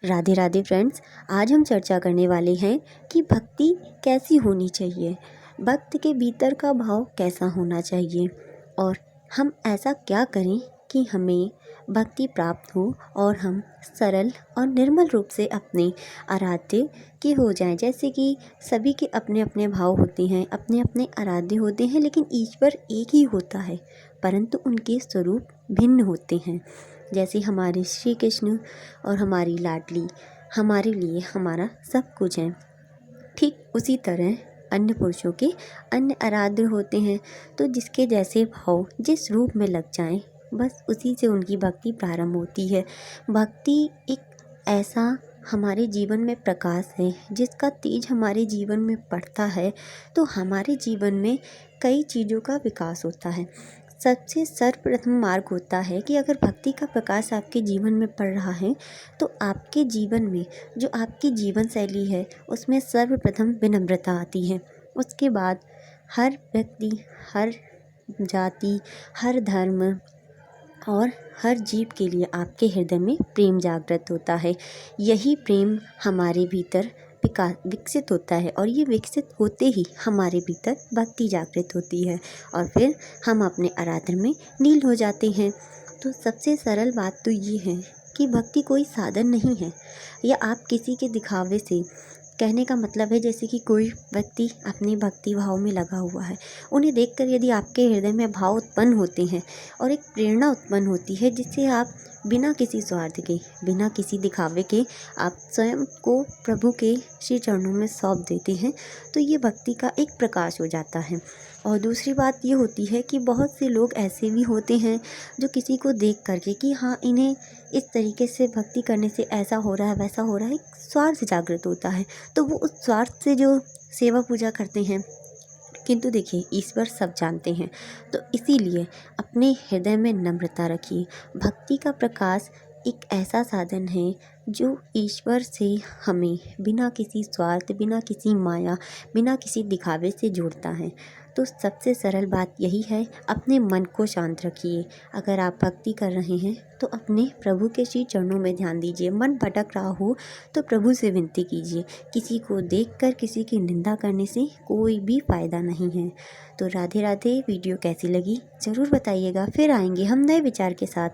Radhe Radhe friends. आज हम चर्चा करने वाले हैं कि भक्ति कैसी होनी चाहिए, भक्त के भीतर का भाव कैसा होना चाहिए और हम ऐसा क्या करें कि हमें भक्ति प्राप्त हो और हम सरल और निर्मल रूप से अपने आराध्य के हो जाएं। जैसे कि सभी के अपने अपने भाव होते हैं, अपने अपने आराध्य होते हैं, लेकिन ईश्वर एक ही होता है परंतु उनके स्वरूप भिन्न होते हैं। जैसे हमारे श्री कृष्ण और हमारी लाडली हमारे लिए हमारा सब कुछ है, ठीक उसी तरह अन्य पुरुषों के अन्य आराध्य होते हैं। तो जिसके जैसे भाव जिस रूप में लग जाएं, बस उसी से उनकी भक्ति प्रारंभ होती है। भक्ति एक ऐसा हमारे जीवन में प्रकाश है जिसका तेज हमारे जीवन में पड़ता है तो हमारे जीवन में कई चीज़ों का विकास होता है। सबसे सर्वप्रथम मार्ग होता है कि अगर भक्ति का प्रकाश आपके जीवन में पड़ रहा है तो आपके जीवन में जो आपकी जीवन शैली है उसमें सर्वप्रथम विनम्रता आती है। उसके बाद हर व्यक्ति, हर जाति, हर धर्म और हर जीव के लिए आपके हृदय में प्रेम जागृत होता है। यही प्रेम हमारे भीतर विकसित होता है और ये विकसित होते ही हमारे भीतर भक्ति जागृत होती है और फिर हम अपने आराधना में लीन हो जाते हैं। तो सबसे सरल बात तो ये है कि भक्ति कोई साधन नहीं है या आप किसी के दिखावे से, कहने का मतलब है जैसे कि कोई व्यक्ति अपने भक्ति भाव में लगा हुआ है, उन्हें देखकर यदि आपके हृदय में भाव उत्पन्न होते हैं और एक प्रेरणा उत्पन्न होती है जिससे आप बिना किसी स्वार्थ के, बिना किसी दिखावे के आप स्वयं को प्रभु के श्री चरणों में सौंप देते हैं, तो ये भक्ति का एक प्रकाश हो जाता है। और दूसरी बात ये होती है कि बहुत से लोग ऐसे भी होते हैं जो किसी को देख करके कि हाँ इन्हें इस तरीके से भक्ति करने से ऐसा हो रहा है वैसा हो रहा है, एक स्वार्थ जागृत होता है तो वो उस स्वार्थ से जो सेवा पूजा करते हैं। किंतु देखिए ईश्वर सब जानते हैं, तो इसीलिए अपने हृदय में नम्रता रखिए। भक्ति का प्रकाश एक ऐसा साधन है जो ईश्वर से हमें बिना किसी स्वार्थ, बिना किसी माया, बिना किसी दिखावे से जोड़ता है। तो सबसे सरल बात यही है, अपने मन को शांत रखिए। अगर आप भक्ति कर रहे हैं तो अपने प्रभु के श्री चरणों में ध्यान दीजिए। मन भटक रहा हो तो प्रभु से विनती कीजिए। किसी को देखकर किसी की निंदा करने से कोई भी फ़ायदा नहीं है। तो राधे राधे। वीडियो कैसी लगी ज़रूर बताइएगा, फिर आएंगे हम नए विचार के साथ।